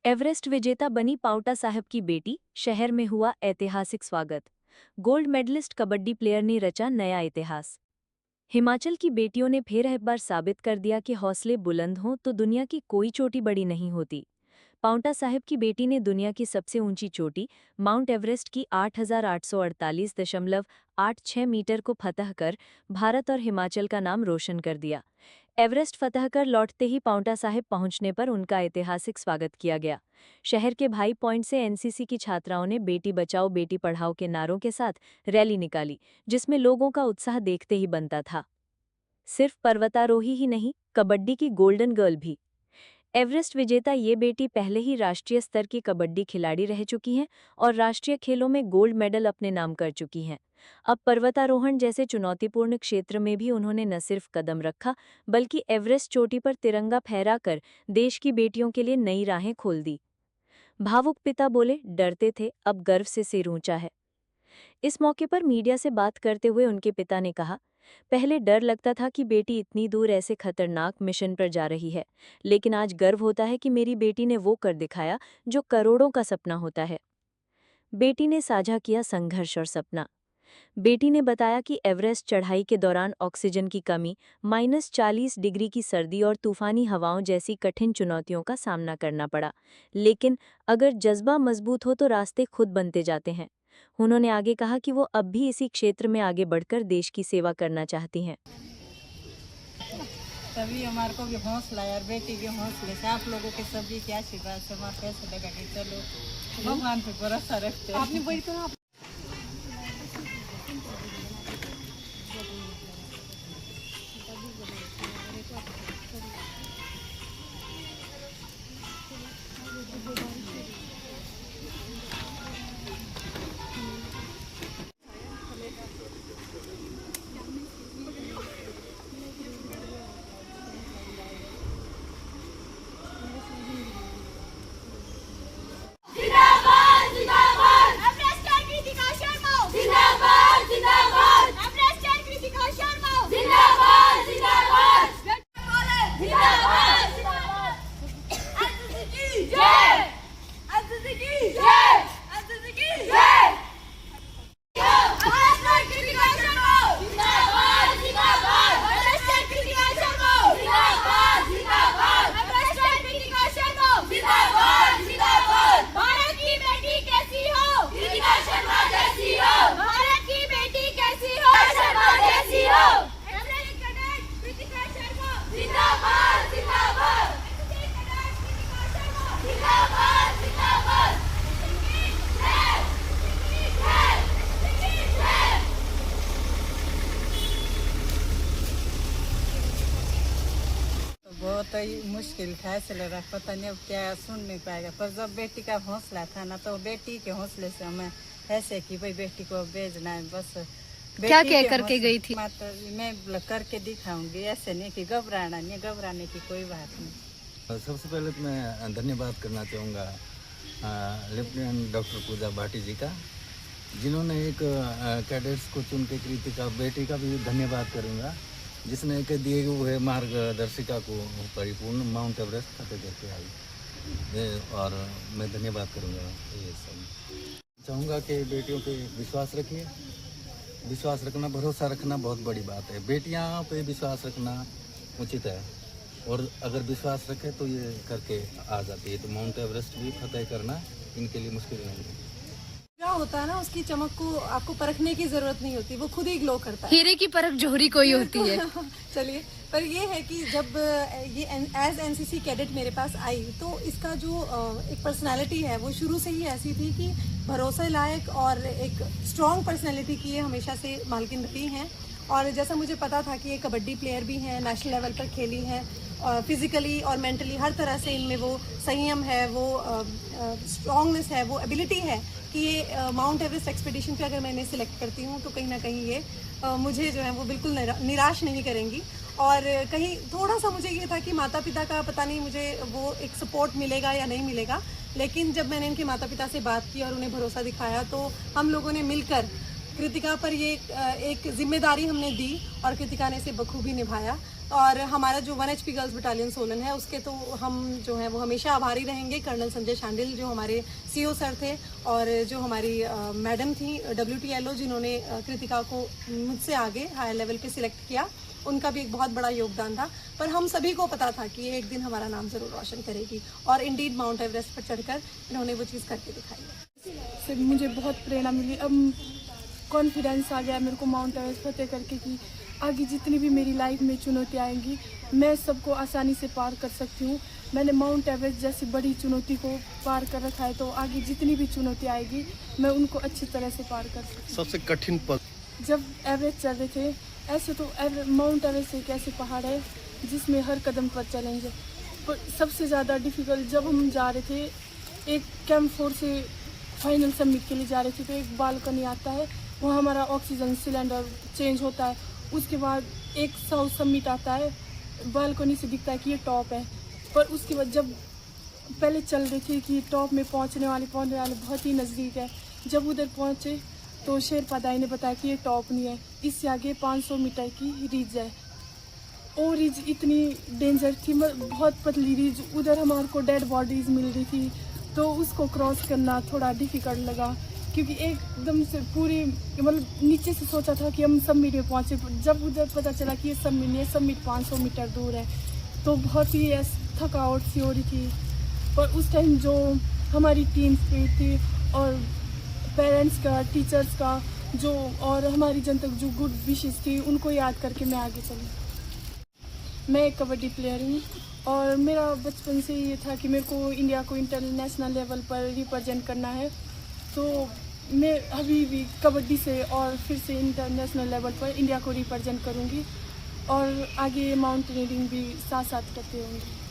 Everest विजेता बनी पांवटा साहिब की बेटी, शहर में हुआ ऐतिहासिक स्वागत। गोल्ड मेडलिस्ट कबड्डी प्लेयर ने रचा नया इतिहास। हिमाचल की बेटियों ने फिर एक बार साबित कर दिया कि हौसले बुलंद हों तो दुनिया की कोई चोटी बड़ी नहीं होती। पांवटा साहिब की बेटी ने दुनिया की सबसे ऊंची चोटी माउंट एवरेस्ट की 8,848.86 मीटर को फतह कर भारत और हिमाचल का नाम रोशन कर दिया। एवरेस्ट फतह कर लौटते ही पांवटा साहिब पहुंचने पर उनका ऐतिहासिक स्वागत किया गया। शहर के भाई पॉइंट से एनसीसी की छात्राओं ने बेटी बचाओ बेटी पढ़ाओ के नारों के साथ रैली निकाली, जिसमें लोगों का उत्साह देखते ही बनता था। सिर्फ पर्वतारोही ही नहीं, कबड्डी की गोल्डन गर्ल भी। एवरेस्ट विजेता ये बेटी पहले ही राष्ट्रीय स्तर की कबड्डी खिलाड़ी रह चुकी हैं और राष्ट्रीय खेलों में गोल्ड मेडल अपने नाम कर चुकी हैं। अब पर्वतारोहण जैसे चुनौतीपूर्ण क्षेत्र में भी उन्होंने न सिर्फ कदम रखा, बल्कि एवरेस्ट चोटी पर तिरंगा फहराकर देश की बेटियों के लिए नई राहें खोल दी। भावुक पिता बोले, डरते थे, अब गर्व से सिर ऊंचा है। इस मौके पर मीडिया से बात करते हुए उनके पिता ने कहा, पहले डर लगता था कि बेटी इतनी दूर ऐसे खतरनाक मिशन पर जा रही है, लेकिन आज गर्व होता है कि मेरी बेटी ने वो कर दिखाया जो करोड़ों का सपना होता है। बेटी ने साझा किया संघर्ष और सपना। बेटी ने बताया कि एवरेस्ट चढ़ाई के दौरान ऑक्सीजन की कमी, -40 डिग्री की सर्दी और तूफानी हवाओं जैसी कठिन चुनौतियों का सामना करना पड़ा, लेकिन अगर जज्बा मजबूत हो तो रास्ते खुद बनते जाते हैं। उन्होंने आगे कहा कि वो अब भी इसी क्षेत्र में आगे बढ़कर देश की सेवा करना चाहती हैं। तभी हमारे को भी हौसला है और बेटी के हौसले से आप लोगों के सभी के आशीर्वाद से हमारे पैसे लगा के चलो भगवान पे भरोसा रखते हैं। आपने वही तो बहुत ही मुश्किल फैसला रहा, पता नहीं अब क्या सुन नहीं पाएगा, पर जब बेटी का हौसला था ना तो बेटी के हौसले से हमें ऐसे कि भाई बेटी को भेजना है बस। क्या कह करके गई थी? माता मैं करके दिखाऊंगी, ऐसे नहीं कि घबराना नहीं, घबराने की कोई बात नहीं। सबसे पहले तो मैं धन्यवाद करना चाहूँगा लेफ्टिनेंट डॉक्टर पूजा भाटी जी का, जिन्होंने एक कैडेट्स को चुन के कृतिका बेटी का भी धन्यवाद करूँगा, जिसने एक दिए हुए मार्गदर्शिका को परिपूर्ण माउंट एवरेस्ट फतेह करके आई, और मैं धन्यवाद करूँगा। ये सब चाहूँगा कि बेटियों पे विश्वास रखिए, विश्वास रखना, भरोसा रखना बहुत बड़ी बात है। बेटियाँ पे विश्वास रखना उचित है, और अगर विश्वास रखे तो ये करके आ जाती है। तो माउंट एवरेस्ट भी फतेह करना इनके लिए मुश्किल नहीं है। क्या होता है ना, उसकी चमक को आपको परखने की जरूरत नहीं होती, वो खुद ही ग्लो करता है। हीरे की परख जोहरी कोई होती है। चलिए, पर ये है कि जब ये एज एनसीसी कैडेट मेरे पास आई तो इसका जो एक पर्सनालिटी है वो शुरू से ही ऐसी थी कि भरोसे लायक और एक स्ट्रॉन्ग पर्सनालिटी की ये हमेशा से मालकिन रही हैं। और जैसा मुझे पता था कि ये कबड्डी प्लेयर भी हैं, नेशनल लेवल पर खेली हैं, और फिजिकली और मेंटली हर तरह से इनमें वो संयम है, वो स्ट्रॉन्गनेस है, वो एबिलिटी है कि ये माउंट एवरेस्ट एक्सपीडिशन पे अगर मैं इन्हें सिलेक्ट करती हूँ तो कहीं ना कहीं ये मुझे जो है वो बिल्कुल निराश नहीं करेंगी। और कहीं थोड़ा सा मुझे ये था कि माता पिता का पता नहीं मुझे वो एक सपोर्ट मिलेगा या नहीं मिलेगा, लेकिन जब मैंने इनके माता पिता से बात की और उन्हें भरोसा दिखाया तो हम लोगों ने मिलकर कृतिका पर ये एक जिम्मेदारी हमने दी और कृतिका ने इसे बखूबी निभाया। और हमारा जो 1 HP गर्ल्स बटालियन सोलन है उसके तो हम जो है वो हमेशा आभारी रहेंगे। कर्नल संजय शांडिल जो हमारे CO सर थे और जो हमारी मैडम थी WTLO जिन्होंने कृतिका को मुझसे आगे हायर लेवल पे सिलेक्ट किया, उनका भी एक बहुत बड़ा योगदान था। पर हम सभी को पता था कि ये एक दिन हमारा नाम ज़रूर रोशन करेगी और इंडीड माउंट एवरेस्ट पर चढ़कर इन्होंने वो चीज़ करके दिखाई है। से मुझे बहुत प्रेरणा मिली। अब कॉन्फिडेंस आ गया मेरे को माउंट एवरेस्ट फतेह करके कि आगे जितनी भी मेरी लाइफ में चुनौतियाँ आएंगी मैं सबको आसानी से पार कर सकती हूँ। मैंने माउंट एवरेस्ट जैसी बड़ी चुनौती को पार कर रखा है, तो आगे जितनी भी चुनौती आएगी मैं उनको अच्छी तरह से पार कर सकती हूँ। सबसे कठिन पल जब एवरेस्ट चढ़ रहे थे, ऐसे तो माउंट एवरेस्ट एक ऐसे पहाड़ है जिसमें हर कदम पर चैलेंज है, पर सबसे ज़्यादा डिफ़िकल्ट जब हम जा रहे थे, एक कैंप 4 से फाइनल समिट के लिए जा रहे थे, तो एक बालकनी आता है, वहाँ हमारा ऑक्सीजन सिलेंडर चेंज होता है। उसके बाद एक साउथ समिट आता है, बालकनी से दिखता है कि ये टॉप है, पर उसके बाद जब पहले चल रही थी कि टॉप में पहुँचने वाले बहुत ही नज़दीक है। जब उधर पहुँचे तो शेरपा दाई ने बताया कि ये टॉप नहीं है, इससे आगे 500 मीटर की रिज है। वो रिज इतनी डेंजर थी, बहुत पतली रिज, उधर हमारे को डेड बॉडीज़ मिल रही थी, तो उसको क्रॉस करना थोड़ा डिफ़िकल्ट लगा क्योंकि एकदम से पूरी मतलब नीचे से सोचा था कि हम समिट में पहुँचे, जब उधर पता चला कि ये समिट नहीं है, समिट 500 मीटर दूर है, तो बहुत ही थकावट सी हो रही थी। पर उस टाइम जो हमारी टीम स्पिरिट थी और पेरेंट्स का, टीचर्स का जो और हमारी जनता जो गुड विशेस थी, उनको याद करके मैं आगे चली। मैं एक कबड्डी प्लेयर हूँ और मेरा बचपन से ये था कि मेरे को इंडिया को इंटरनेशनल लेवल पर रिप्रेजेंट करना है, तो मैं अभी भी कबड्डी से और फिर से इंटरनेशनल लेवल पर इंडिया को रिप्रेजेंट करूँगी और आगे माउंटेनियरिंग भी साथ साथ करते रहूँगी।